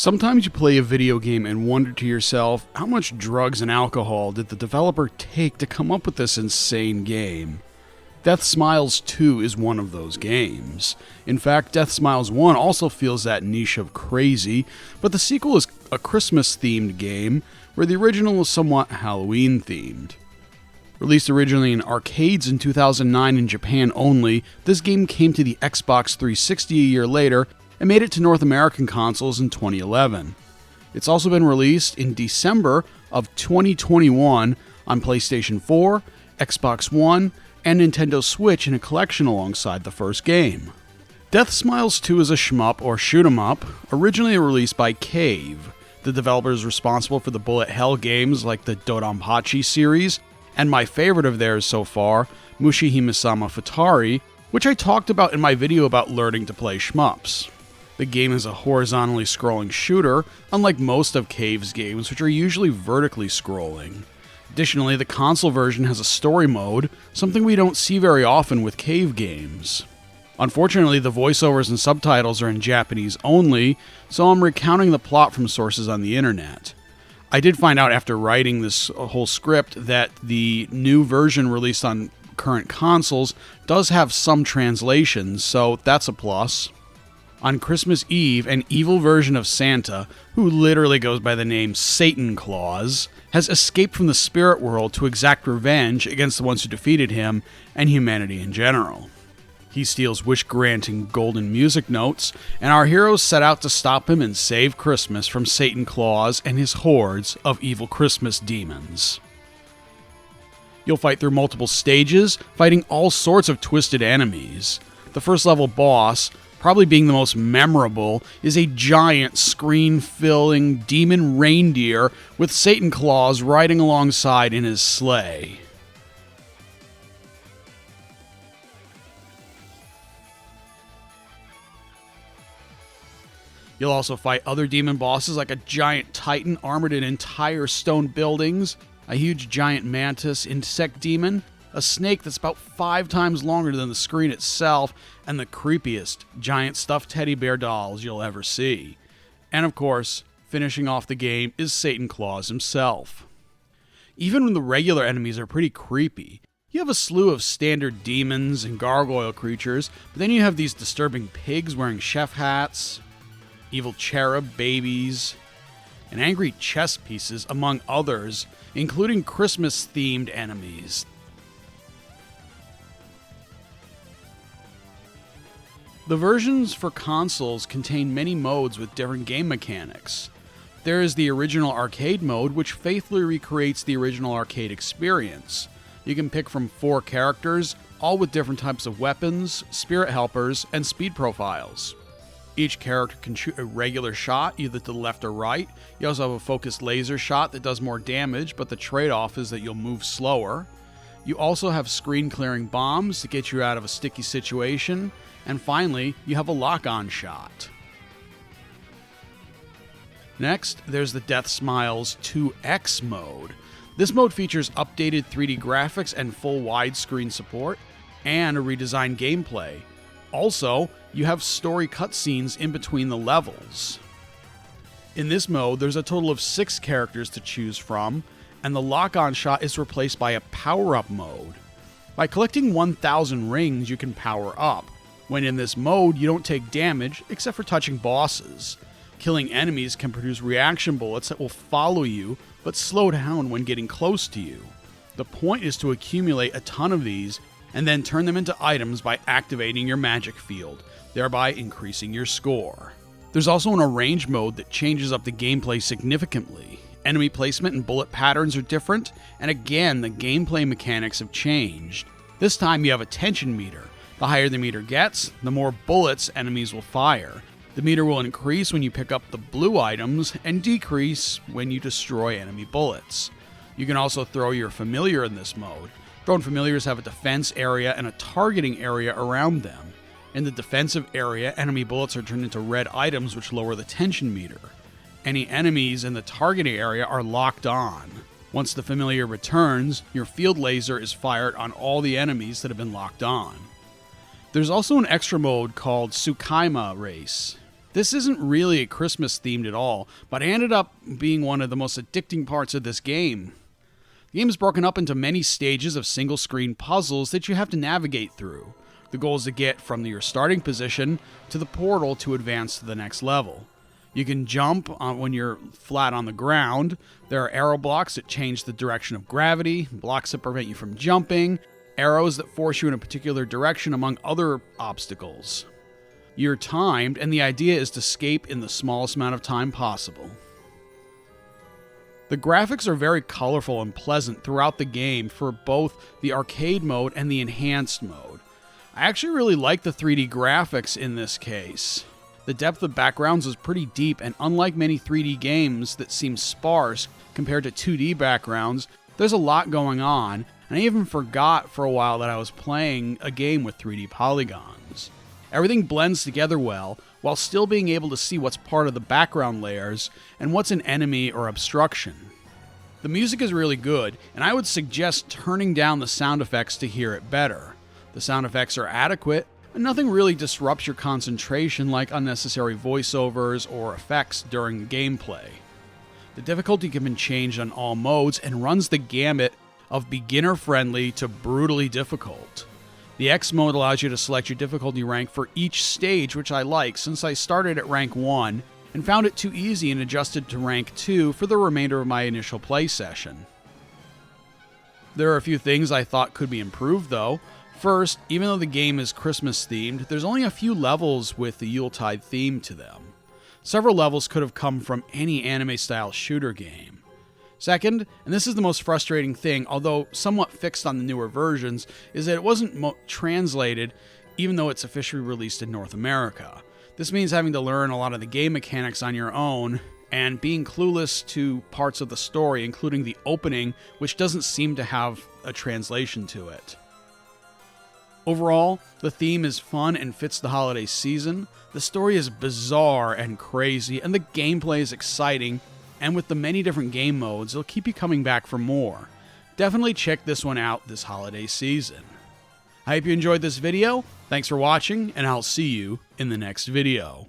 Sometimes you play a video game and wonder to yourself, how much drugs and alcohol did the developer take to come up with this insane game? Deathsmiles II is one of those games. In fact, Deathsmiles I also feels that niche of crazy, but the sequel is a Christmas-themed game, where the original was somewhat Halloween-themed. Released originally in arcades in 2009 in Japan only, this game came to the Xbox 360 a year later, and made it to North American consoles in 2011. It's also been released in December of 2021 on PlayStation 4, Xbox One, and Nintendo Switch in a collection alongside the first game. Deathsmiles II is a shmup or shoot 'em up, originally released by Cave, the developers responsible for the bullet hell games like the Dodonpachi series, and my favorite of theirs so far, Mushihime-sama Futari, which I talked about in my video about learning to play shmups. The game is a horizontally scrolling shooter, unlike most of Cave's games, which are usually vertically scrolling. Additionally, the console version has a story mode, something we don't see very often with Cave games. Unfortunately, the voiceovers and subtitles are in Japanese only, so I'm recounting the plot from sources on the internet. I did find out after writing this whole script that the new version released on current consoles does have some translations, so that's a plus. On Christmas Eve, an evil version of Santa, who literally goes by the name Santa Claus, has escaped from the spirit world to exact revenge against the ones who defeated him and humanity in general. He steals wish-granting golden music notes, and our heroes set out to stop him and save Christmas from Santa Claus and his hordes of evil Christmas demons. You'll fight through multiple stages, fighting all sorts of twisted enemies. The first level boss, probably being the most memorable, is a giant screen-filling demon reindeer with Santa Claus riding alongside in his sleigh. You'll also fight other demon bosses like a giant titan armored in entire stone buildings, a huge giant mantis insect demon, a snake that's about 5 times longer than the screen itself, and the creepiest giant stuffed teddy bear dolls you'll ever see. And of course, finishing off the game is Santa Claus himself. Even when the regular enemies are pretty creepy, you have a slew of standard demons and gargoyle creatures, but then you have these disturbing pigs wearing chef hats, evil cherub babies, and angry chess pieces, among others, including Christmas-themed enemies. The versions for consoles contain many modes with different game mechanics. There is the original arcade mode, which faithfully recreates the original arcade experience. You can pick from 4 characters, all with different types of weapons, spirit helpers, and speed profiles. Each character can shoot a regular shot, either to the left or right. You also have a focused laser shot that does more damage, but the trade-off is that you'll move slower. You also have screen-clearing bombs to get you out of a sticky situation. And finally, you have a lock-on shot. Next, there's the Deathsmiles 2X mode. This mode features updated 3D graphics and full widescreen support, and a redesigned gameplay. Also, you have story cutscenes in between the levels. In this mode, there's a total of 6 characters to choose from, and the lock-on shot is replaced by a power-up mode. By collecting 1,000 rings, you can power up. When in this mode, you don't take damage, except for touching bosses. Killing enemies can produce reaction bullets that will follow you, but slow down when getting close to you. The point is to accumulate a ton of these, and then turn them into items by activating your magic field, thereby increasing your score. There's also an arrange mode that changes up the gameplay significantly. Enemy placement and bullet patterns are different, and again, the gameplay mechanics have changed. This time you have a tension meter. The higher the meter gets, the more bullets enemies will fire. The meter will increase when you pick up the blue items, and decrease when you destroy enemy bullets. You can also throw your familiar in this mode. Thrown familiars have a defense area and a targeting area around them. In the defensive area, enemy bullets are turned into red items which lower the tension meter. Any enemies in the targeting area are locked on. Once the familiar returns, your field laser is fired on all the enemies that have been locked on. There's also an extra mode called Tsukaima Race. This isn't really Christmas themed at all, but ended up being one of the most addicting parts of this game. The game is broken up into many stages of single-screen puzzles that you have to navigate through. The goal is to get from your starting position to the portal to advance to the next level. You can jump when you're flat on the ground. There are arrow blocks that change the direction of gravity, blocks that prevent you from jumping, arrows that force you in a particular direction, among other obstacles. You're timed, and the idea is to escape in the smallest amount of time possible. The graphics are very colorful and pleasant throughout the game for both the arcade mode and the enhanced mode. I actually really like the 3D graphics in this case. The depth of backgrounds is pretty deep, and unlike many 3D games that seem sparse compared to 2D backgrounds, there's a lot going on, and I even forgot for a while that I was playing a game with 3D polygons. Everything blends together well, while still being able to see what's part of the background layers and what's an enemy or obstruction. The music is really good, and I would suggest turning down the sound effects to hear it better. The sound effects are adequate, and nothing really disrupts your concentration like unnecessary voiceovers or effects during the gameplay. The difficulty can be changed on all modes and runs the gamut of beginner-friendly to brutally difficult. The X mode allows you to select your difficulty rank for each stage, which I like since I started at rank 1 and found it too easy and adjusted to rank 2 for the remainder of my initial play session. There are a few things I thought could be improved though. First, even though the game is Christmas themed, there's only a few levels with the Yuletide theme to them. Several levels could have come from any anime-style shooter game. Second, and this is the most frustrating thing, although somewhat fixed on the newer versions, is that it wasn't translated even though it's officially released in North America. This means having to learn a lot of the game mechanics on your own and being clueless to parts of the story, including the opening, which doesn't seem to have a translation to it. Overall, the theme is fun and fits the holiday season, the story is bizarre and crazy, and the gameplay is exciting, and with the many different game modes, it'll keep you coming back for more. Definitely check this one out this holiday season. I hope you enjoyed this video, thanks for watching, and I'll see you in the next video.